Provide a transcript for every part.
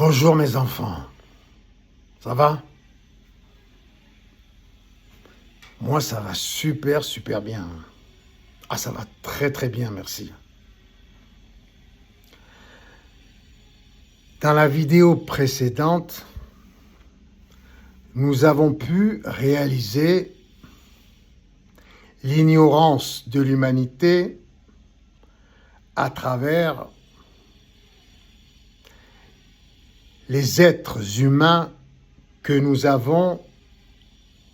Bonjour mes enfants, ça va? Moi ça va super bien. Ah ça va très bien, merci. Dans la vidéo précédente, nous avons pu réaliser l'ignorance de l'humanité à travers les êtres humains que nous avons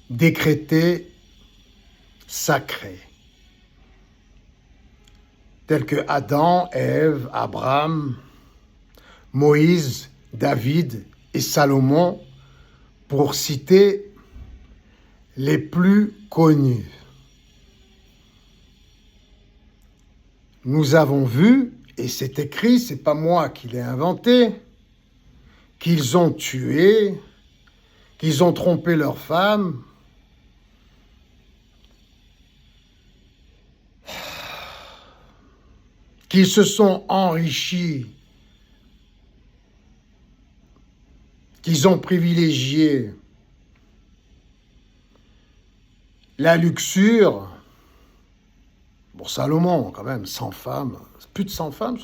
décrétés sacrés, tels que Adam, Ève, Abraham, Moïse, David et Salomon, pour citer les plus connus. Nous avons vu, et c'est écrit, c'est pas moi qui l'ai inventé, qu'ils ont tué, qu'ils ont trompé leurs femmes, qu'ils se sont enrichis, qu'ils ont privilégié la luxure. Pour Salomon, quand même, 100 femmes, plus de 100 femmes,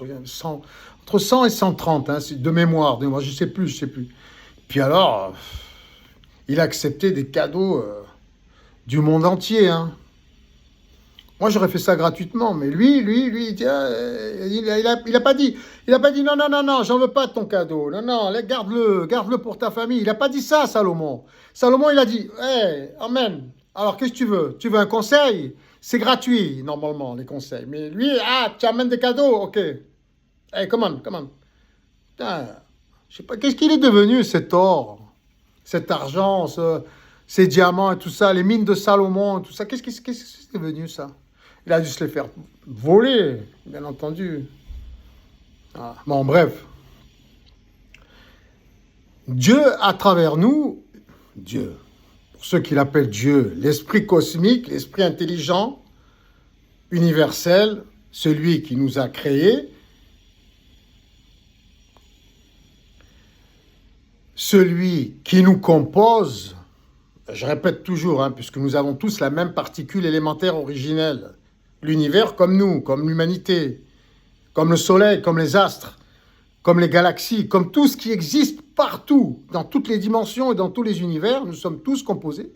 entre 100 et 130, hein, de mémoire, je sais plus. Puis alors, il a accepté des cadeaux du monde entier. Hein. Moi, j'aurais fait ça gratuitement, mais lui, il a pas dit, non, j'en veux pas de ton cadeau, non, garde-le pour ta famille. Il a pas dit ça, Salomon. Salomon, il a dit, hey, amen. Alors, qu'est-ce que tu veux? Tu veux un conseil? C'est gratuit, normalement, les conseils. Mais lui, tu amènes des cadeaux, ok. Hey, come on. Putain, je sais pas, qu'est-ce qu'il est devenu, cet or, cet argent, ces diamants et tout ça, les mines de Salomon, tout ça, qu'est-ce que c'est devenu, ça? Il a dû se les faire voler, bien entendu. Ah, bon, bref. Dieu, à travers nous, Dieu, pour ceux qui l'appellent Dieu, l'esprit cosmique, l'esprit intelligent, universel, celui qui nous a créés, celui qui nous compose, je répète toujours, hein, puisque nous avons tous la même particule élémentaire originelle, l'univers comme nous, comme l'humanité, comme le soleil, comme les astres, comme les galaxies, comme tout ce qui existe partout, dans toutes les dimensions et dans tous les univers, nous sommes tous composés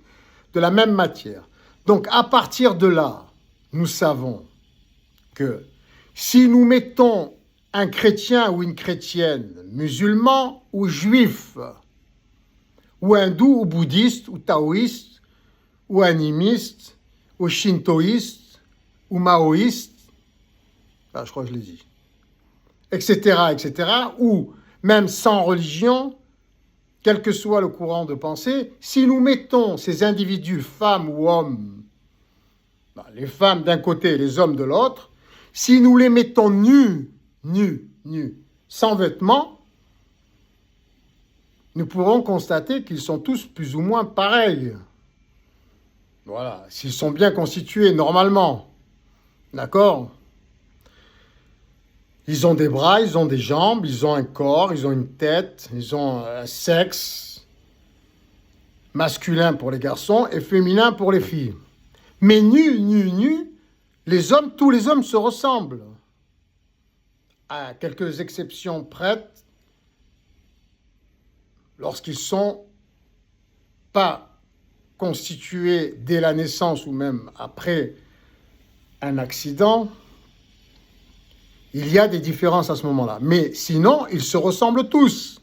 de la même matière. Donc à partir de là, nous savons que si nous mettons un chrétien ou une chrétienne, musulman ou juif, ou hindou ou bouddhiste ou taoïste, ou animiste, ou shintoïste, ou maoïste, je crois que je l'ai dit, etc., ou même sans religion, quel que soit le courant de pensée, si nous mettons ces individus, femmes ou hommes, les femmes d'un côté et les hommes de l'autre, si nous les mettons nus, sans vêtements, nous pourrons constater qu'ils sont tous plus ou moins pareils. Voilà, s'ils sont bien constitués normalement. D'accord ? Ils ont des bras, ils ont des jambes, ils ont un corps, ils ont une tête, ils ont un sexe masculin pour les garçons et féminin pour les filles. Mais nus, tous les hommes se ressemblent. À quelques exceptions près, lorsqu'ils ne sont pas constitués dès la naissance ou même après un accident, il y a des différences à ce moment-là. Mais sinon, ils se ressemblent tous.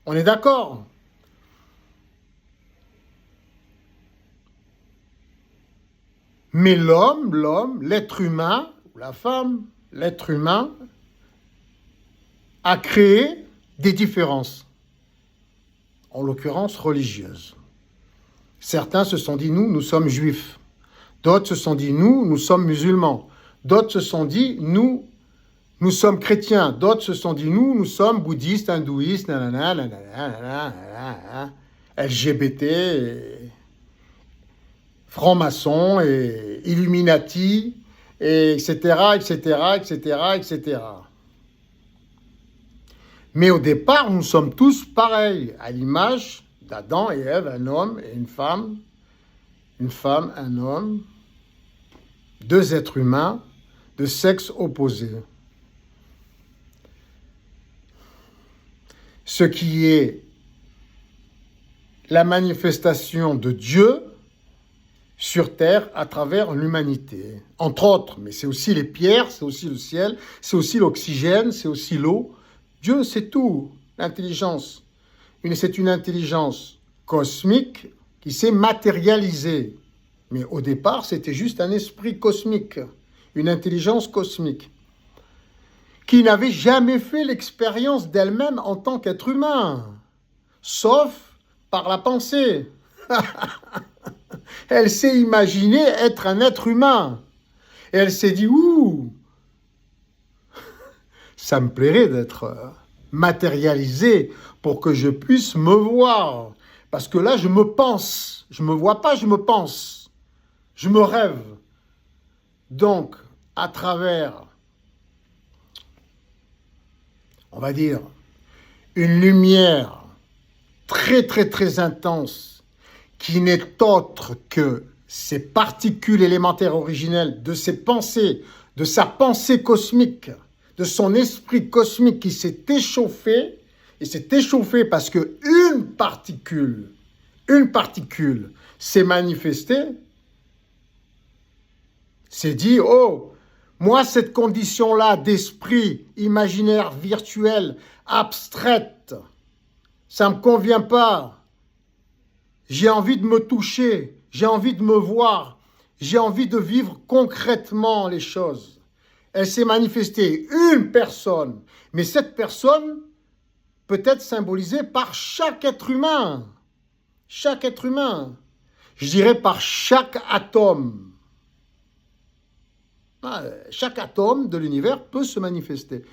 On est d'accord? Mais l'homme, l'être humain, ou la femme, l'être humain, a créé des différences, en l'occurrence religieuses. Certains se sont dit, nous sommes juifs. D'autres se sont dit, nous sommes musulmans. D'autres se sont dit, nous sommes chrétiens. D'autres se sont dit, nous sommes bouddhistes, hindouistes, LGBT, francs-maçons, et Illuminati, et etc. Mais au départ, nous sommes tous pareils, à l'image d'Adam et Ève, un homme et une femme, un homme, deux êtres humains de sexe opposé. Ce qui est la manifestation de Dieu sur terre à travers l'humanité, entre autres, mais c'est aussi les pierres, c'est aussi le ciel, c'est aussi l'oxygène, c'est aussi l'eau. Dieu, c'est tout, l'intelligence. C'est une intelligence cosmique qui s'est matérialisée. Mais au départ, c'était juste un esprit cosmique, une intelligence cosmique, qui n'avait jamais fait l'expérience d'elle-même en tant qu'être humain, sauf par la pensée. Elle s'est imaginée être un être humain. Et elle s'est dit, ouh, ça me plairait d'être matérialisé pour que je puisse me voir. Parce que là, je me pense. Je ne me vois pas, je me pense. Je me rêve. Donc, à travers, on va dire, une lumière très, très, très intense, qui n'est autre que ces particules élémentaires originelles de ses pensées, de sa pensée cosmique, de son esprit cosmique qui s'est échauffé, et s'est échauffé parce que une particule s'est manifestée, s'est dit, oh, moi cette condition-là d'esprit imaginaire, virtuel, abstraite, ça ne me convient pas. J'ai envie de me toucher, j'ai envie de me voir, j'ai envie de vivre concrètement les choses. Elle s'est manifestée une personne, mais cette personne peut être symbolisée par chaque être humain. Chaque être humain. Je dirais par chaque atome. Chaque atome de l'univers peut se manifester.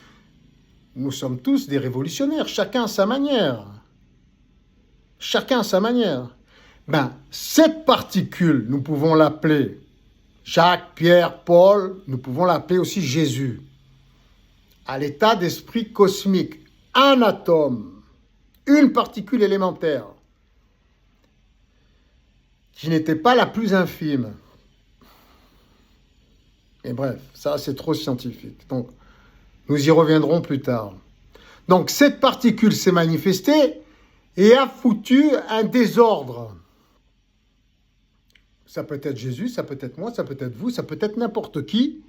Nous sommes tous des révolutionnaires, chacun à sa manière. Chacun à sa manière. Cette particule, nous pouvons l'appeler Jacques, Pierre, Paul, nous pouvons l'appeler aussi Jésus, à l'état d'esprit cosmique, un atome, une particule élémentaire, qui n'était pas la plus infime. Et bref, ça c'est trop scientifique, donc nous y reviendrons plus tard. Donc cette particule s'est manifestée et a foutu un désordre. Ça peut être Jésus, ça peut être moi, ça peut être vous, ça peut être n'importe qui,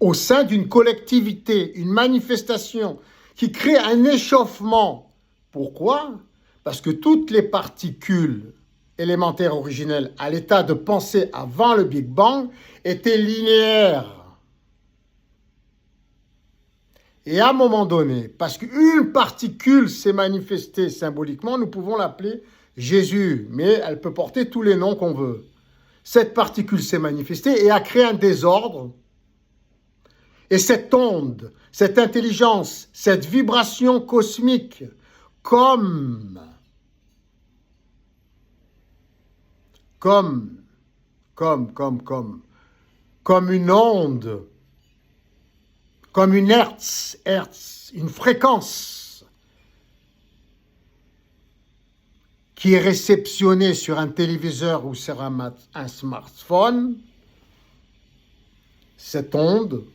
au sein d'une collectivité, une manifestation qui crée un échauffement. Pourquoi ? Parce que toutes les particules élémentaires originelles à l'état de pensée avant le Big Bang étaient linéaires. Et à un moment donné, parce qu'une particule s'est manifestée symboliquement, nous pouvons l'appeler Jésus, mais elle peut porter tous les noms qu'on veut. Cette particule s'est manifestée et a créé un désordre. Et cette onde, cette intelligence, cette vibration cosmique, comme une onde, comme une hertz, une fréquence qui est réceptionnée sur un téléviseur ou sur un smartphone, cette onde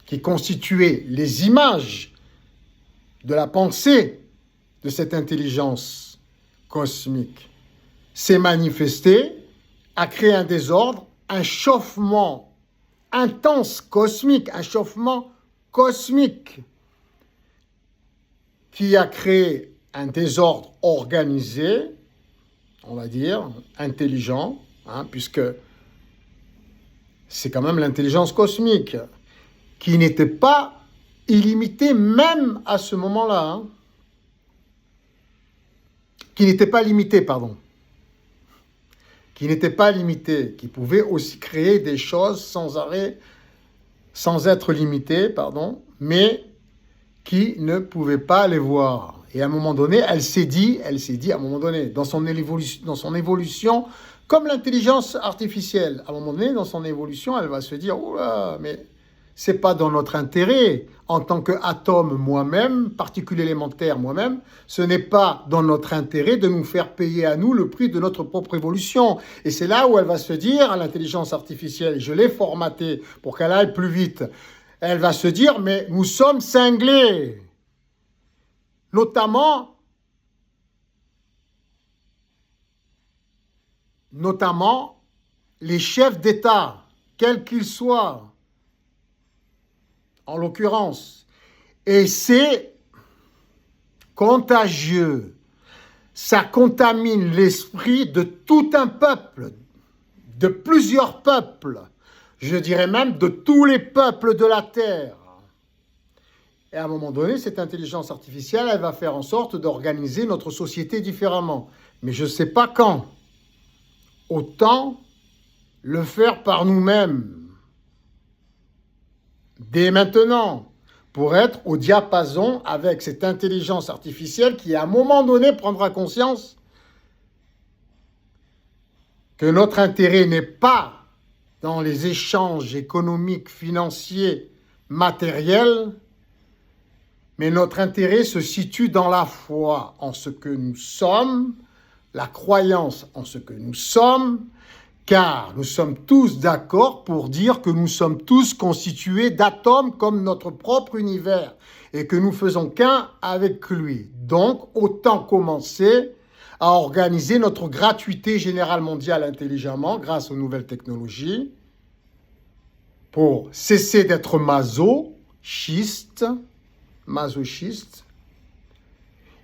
qui constituait les images de la pensée de cette intelligence cosmique, s'est manifestée, a créé un désordre, un chauffement intense cosmique, un chauffement cosmique qui a créé un désordre organisé, on va dire, intelligent, puisque c'est quand même l'intelligence cosmique, qui n'était pas illimitée même à ce moment-là, qui n'était pas limitée, qui pouvait aussi créer des choses sans arrêt, sans être limitée, mais qui ne pouvait pas les voir. Et à un moment donné, elle s'est dit à un moment donné, dans son évolution, comme l'intelligence artificielle, à un moment donné, dans son évolution, elle va se dire, oula, mais Ce n'est pas dans notre intérêt, en tant qu'atome moi-même, particule élémentaire moi-même, ce n'est pas dans notre intérêt de nous faire payer à nous le prix de notre propre évolution. Et c'est là où elle va se dire, à l'intelligence artificielle, je l'ai formatée pour qu'elle aille plus vite, elle va se dire, mais nous sommes cinglés. Notamment les chefs d'État, quels qu'ils soient, en l'occurrence. Et c'est contagieux. Ça contamine l'esprit de tout un peuple, de plusieurs peuples, je dirais même de tous les peuples de la Terre. Et à un moment donné, cette intelligence artificielle, elle va faire en sorte d'organiser notre société différemment. Mais je ne sais pas quand. Autant le faire par nous-mêmes. Dès maintenant, pour être au diapason avec cette intelligence artificielle qui, à un moment donné, prendra conscience que notre intérêt n'est pas dans les échanges économiques, financiers, matériels, mais notre intérêt se situe dans la foi en ce que nous sommes, la croyance en ce que nous sommes, car nous sommes tous d'accord pour dire que nous sommes tous constitués d'atomes comme notre propre univers et que nous faisons qu'un avec lui. Donc, autant commencer à organiser notre gratuité générale mondiale intelligemment grâce aux nouvelles technologies pour cesser d'être masochiste,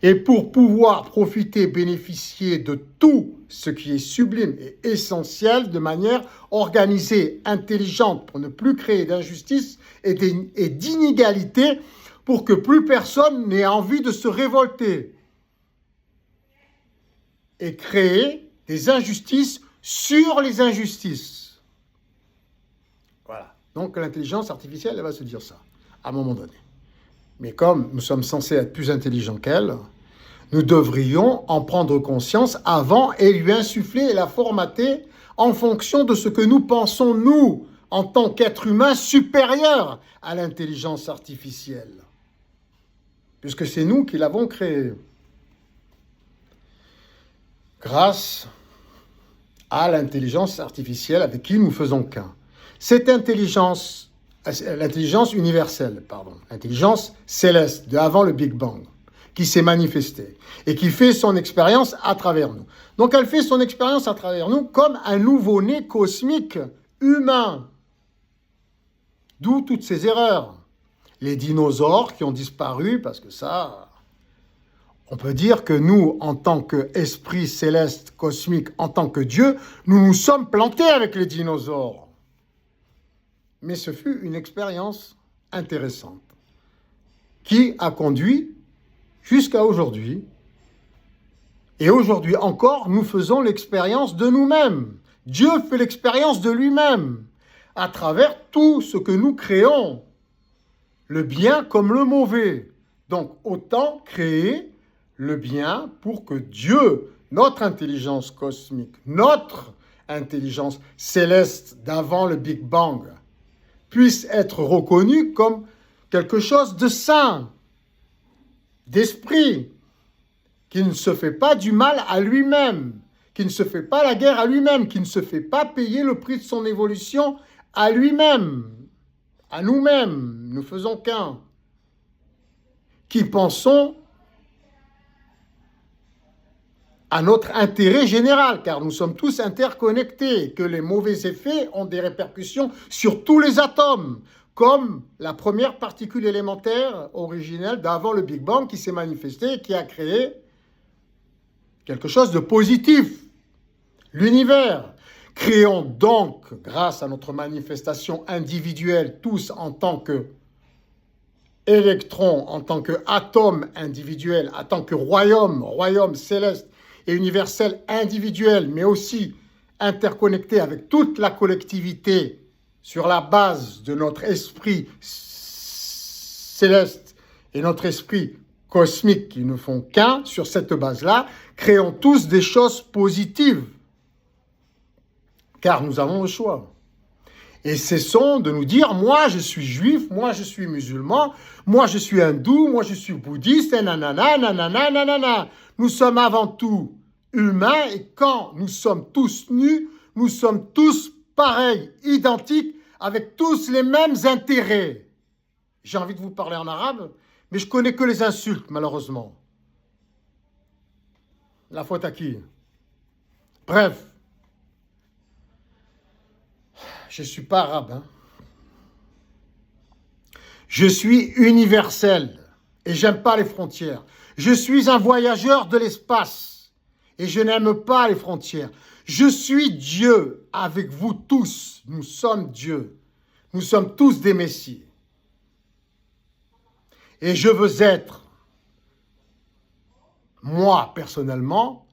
et pour pouvoir profiter, bénéficier de tout ce qui est sublime et essentiel de manière organisée, intelligente, pour ne plus créer d'injustice et d'inégalité, pour que plus personne n'ait envie de se révolter et créer des injustices sur les injustices. Voilà. Donc l'intelligence artificielle, elle va se dire ça, à un moment donné. Mais comme nous sommes censés être plus intelligents qu'elle, nous devrions en prendre conscience avant et lui insuffler et la formater en fonction de ce que nous pensons, nous, en tant qu'êtres humains supérieurs à l'intelligence artificielle. Puisque c'est nous qui l'avons créée. Grâce à l'intelligence artificielle avec qui nous faisons qu'un. Cette intelligence, l'intelligence universelle, l'intelligence céleste de avant le Big Bang, qui s'est manifestée et qui fait son expérience à travers nous. Donc elle fait son expérience à travers nous comme un nouveau-né cosmique humain. D'où toutes ces erreurs. Les dinosaures qui ont disparu, parce que ça, on peut dire que nous, en tant qu'esprit céleste cosmique, en tant que Dieu, nous nous sommes plantés avec les dinosaures. Mais ce fut une expérience intéressante qui a conduit jusqu'à aujourd'hui. Et aujourd'hui encore, nous faisons l'expérience de nous-mêmes. Dieu fait l'expérience de lui-même à travers tout ce que nous créons, le bien comme le mauvais. Donc, autant créer le bien pour que Dieu, notre intelligence cosmique, notre intelligence céleste d'avant le Big Bang, puisse être reconnu comme quelque chose de saint, d'esprit, qui ne se fait pas du mal à lui-même, qui ne se fait pas la guerre à lui-même, qui ne se fait pas payer le prix de son évolution à lui-même, à nous-mêmes, nous faisons qu'un, qui pensons à notre intérêt général, car nous sommes tous interconnectés, que les mauvais effets ont des répercussions sur tous les atomes, comme la première particule élémentaire originelle d'avant le Big Bang qui s'est manifestée et qui a créé quelque chose de positif, l'univers. Créons donc, grâce à notre manifestation individuelle, tous en tant que électrons, en tant qu'atomes individuels, en tant que royaume céleste et universel individuel, mais aussi interconnecté avec toute la collectivité sur la base de notre esprit céleste et notre esprit cosmique qui ne font qu'un, sur cette base-là, créons tous des choses positives, car nous avons le choix. Et cessons de nous dire, moi je suis juif, moi je suis musulman, moi je suis hindou, moi je suis bouddhiste, et nanana, nanana, nanana. Nous sommes avant tout humains et quand nous sommes tous nus, nous sommes tous pareils, identiques, avec tous les mêmes intérêts. J'ai envie de vous parler en arabe, mais je connais que les insultes, malheureusement. La faute à qui? Bref, je ne suis pas arabe, hein. Je suis universel et j'aime pas les frontières. Je suis un voyageur de l'espace et je n'aime pas les frontières. Je suis Dieu avec vous tous. Nous sommes Dieu. Nous sommes tous des messies. Et je veux être, moi personnellement,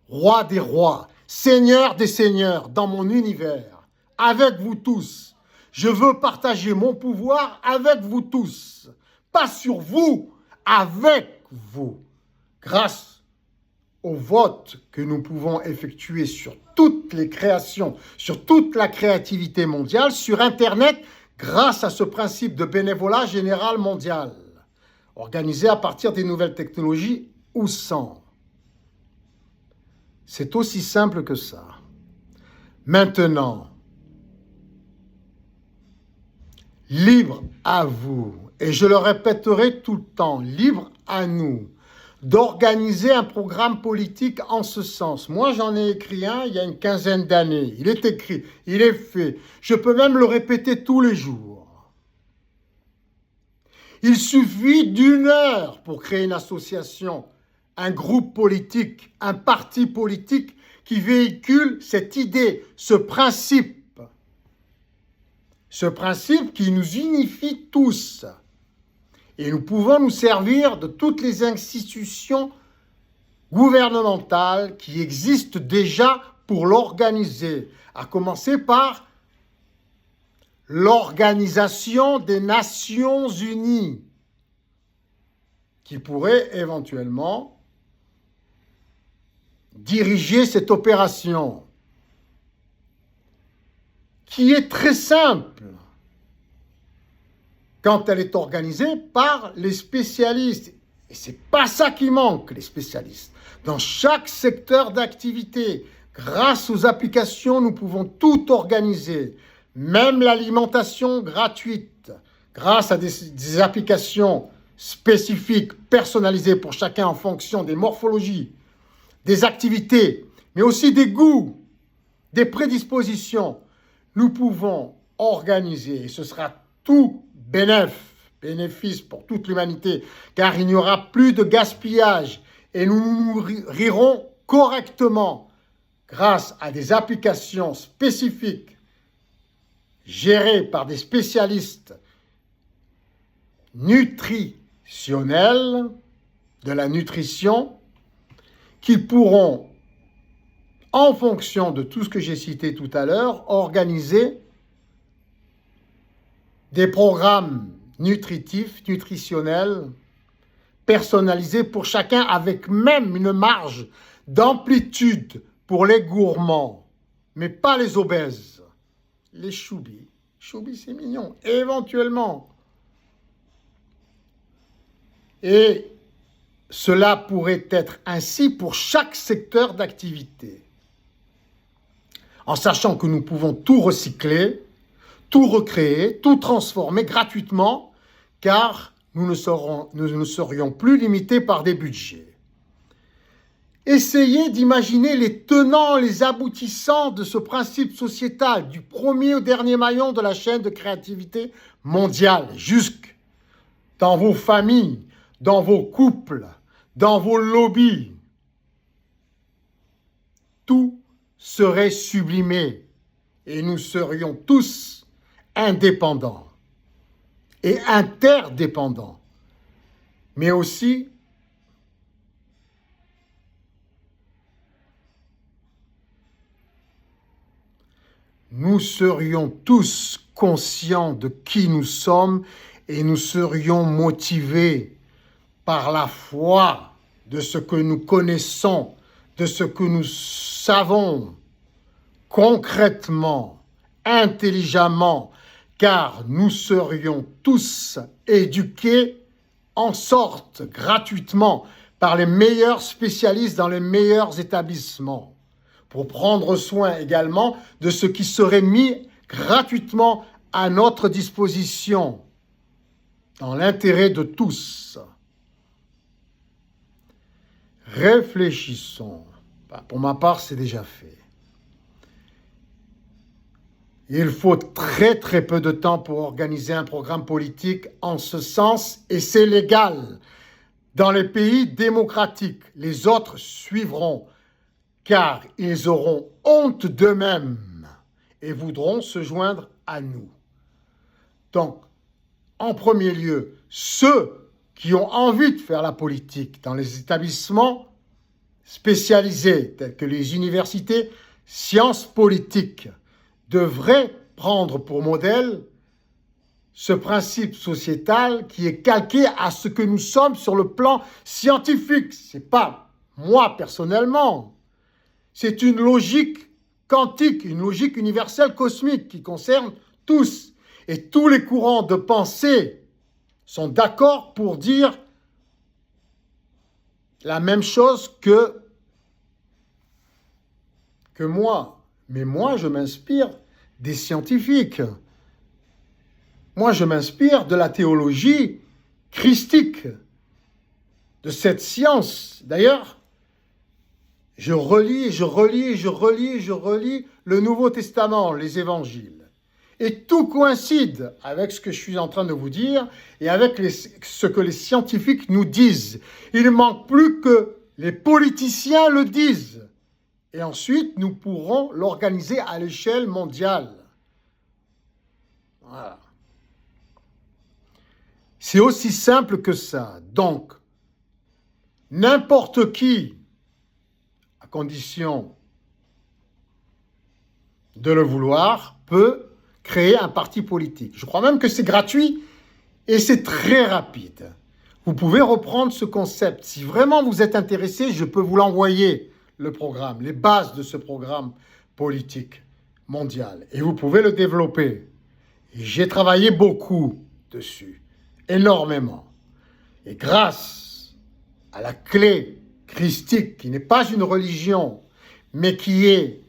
roi des rois, seigneur des seigneurs dans mon univers, avec vous tous. Je veux partager mon pouvoir avec vous tous, pas sur vous, avec vous, grâce au vote que nous pouvons effectuer sur toutes les créations, sur toute la créativité mondiale, sur Internet, grâce à ce principe de bénévolat général mondial, organisé à partir des nouvelles technologies ou sans. C'est aussi simple que ça. Maintenant, libre à vous, et je le répéterai tout le temps, libre à nous, d'organiser un programme politique en ce sens. Moi, j'en ai écrit un il y a une quinzaine d'années. Il est écrit, il est fait. Je peux même le répéter tous les jours. Il suffit d'1 heure pour créer une association, un groupe politique, un parti politique qui véhicule cette idée, ce principe qui nous unifie tous. Et nous pouvons nous servir de toutes les institutions gouvernementales qui existent déjà pour l'organiser, à commencer par l'Organisation des Nations Unies, qui pourrait éventuellement diriger cette opération, qui est très simple quand elle est organisée par les spécialistes. Et ce n'est pas ça qui manque, les spécialistes. Dans chaque secteur d'activité, grâce aux applications, nous pouvons tout organiser, même l'alimentation gratuite, grâce à des applications spécifiques, personnalisées pour chacun en fonction des morphologies, des activités, mais aussi des goûts, des prédispositions. Nous pouvons organiser, et ce sera tout bénéfice pour toute l'humanité, car il n'y aura plus de gaspillage et nous nous nourrirons correctement grâce à des applications spécifiques gérées par des spécialistes nutritionnels de la nutrition qui pourront, en fonction de tout ce que j'ai cité tout à l'heure, organiser des programmes nutritifs, nutritionnels, personnalisés pour chacun, avec même une marge d'amplitude pour les gourmands, mais pas les obèses. Les choubis. Choubis, c'est mignon, éventuellement. Et cela pourrait être ainsi pour chaque secteur d'activité, en sachant que nous pouvons tout recycler, tout recréer, tout transformer gratuitement, car nous ne serions plus limités par des budgets. Essayez d'imaginer les tenants, les aboutissants de ce principe sociétal, du premier au dernier maillon de la chaîne de créativité mondiale, jusque dans vos familles, dans vos couples, dans vos lobbies. Tout serait sublimé et nous serions tous indépendants et interdépendants, mais aussi nous serions tous conscients de qui nous sommes et nous serions motivés par la foi de ce que nous connaissons, de ce que nous savons concrètement, intelligemment, car nous serions tous éduqués en sorte gratuitement par les meilleurs spécialistes dans les meilleurs établissements, pour prendre soin également de ce qui serait mis gratuitement à notre disposition, dans l'intérêt de tous. Réfléchissons. Pour ma part, c'est déjà fait. Il faut très très peu de temps pour organiser un programme politique en ce sens, et c'est légal. Dans les pays démocratiques, les autres suivront, car ils auront honte d'eux-mêmes et voudront se joindre à nous. Donc, en premier lieu, ceux qui ont envie de faire la politique dans les établissements spécialisés, tels que les universités, sciences politiques, devraient prendre pour modèle ce principe sociétal qui est calqué à ce que nous sommes sur le plan scientifique. Ce n'est pas moi personnellement. C'est une logique quantique, une logique universelle cosmique qui concerne tous. Et tous les courants de pensée sont d'accord pour dire la même chose que moi. Mais moi, je m'inspire des scientifiques. Moi, je m'inspire de la théologie christique, de cette science. D'ailleurs, je relis le Nouveau Testament, les évangiles. Et tout coïncide avec ce que je suis en train de vous dire et avec ce que les scientifiques nous disent. Il ne manque plus que les politiciens le disent. Et ensuite, nous pourrons l'organiser à l'échelle mondiale. Voilà. C'est aussi simple que ça. Donc, n'importe qui, à condition de le vouloir, peut créer un parti politique. Je crois même que c'est gratuit et c'est très rapide. Vous pouvez reprendre ce concept. Si vraiment vous êtes intéressé, je peux vous l'envoyer, le programme, les bases de ce programme politique mondial. Et vous pouvez le développer. Et j'ai travaillé beaucoup dessus, énormément. Et grâce à la clé christique, qui n'est pas une religion, mais qui est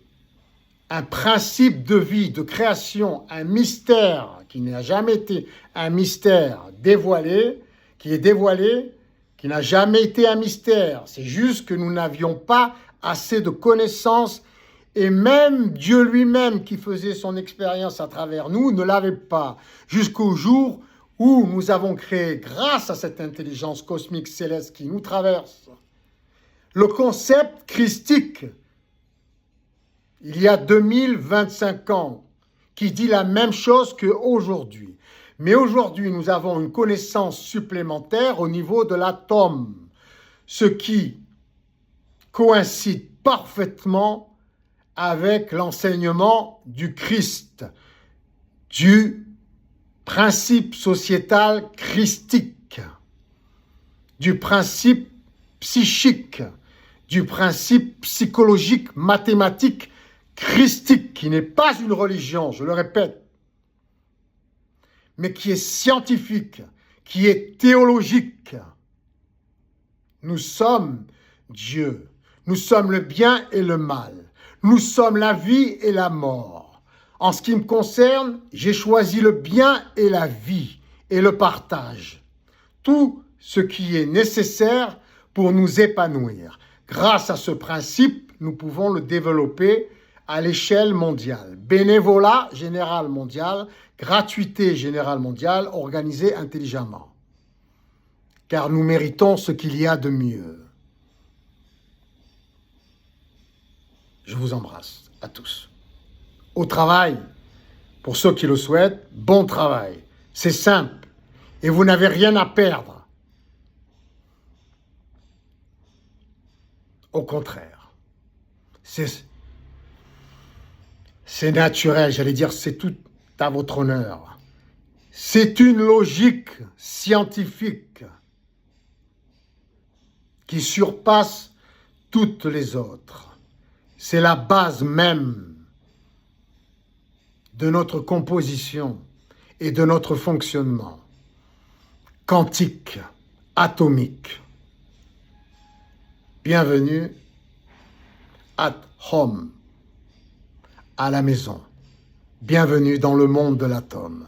un principe de vie, de création, un mystère qui n'a jamais été un mystère dévoilé, qui est dévoilé, qui n'a jamais été un mystère. C'est juste que nous n'avions pas assez de connaissances et même Dieu lui-même qui faisait son expérience à travers nous ne l'avait pas. Jusqu'au jour où nous avons créé, grâce à cette intelligence cosmique céleste qui nous traverse, le concept christique, il y a 2025 ans, qui dit la même chose qu'aujourd'hui. Mais aujourd'hui, nous avons une connaissance supplémentaire au niveau de l'atome, ce qui coïncide parfaitement avec l'enseignement du Christ, du principe sociétal christique, du principe psychique, du principe psychologique, mathématique, christique, qui n'est pas une religion, je le répète, mais qui est scientifique, qui est théologique. Nous sommes Dieu, nous sommes le bien et le mal, nous sommes la vie et la mort. En ce qui me concerne, j'ai choisi le bien et la vie et le partage. Tout ce qui est nécessaire pour nous épanouir. Grâce à ce principe, nous pouvons le développer à l'échelle mondiale. Bénévolat général mondial, gratuité générale mondiale, organisée intelligemment. Car nous méritons ce qu'il y a de mieux. Je vous embrasse à tous. Au travail, pour ceux qui le souhaitent, bon travail. C'est simple et vous n'avez rien à perdre. Au contraire, c'est naturel, j'allais dire, c'est tout à votre honneur. C'est une logique scientifique qui surpasse toutes les autres. C'est la base même de notre composition et de notre fonctionnement quantique, atomique. Bienvenue at home, à la maison. Bienvenue dans le monde de l'atome.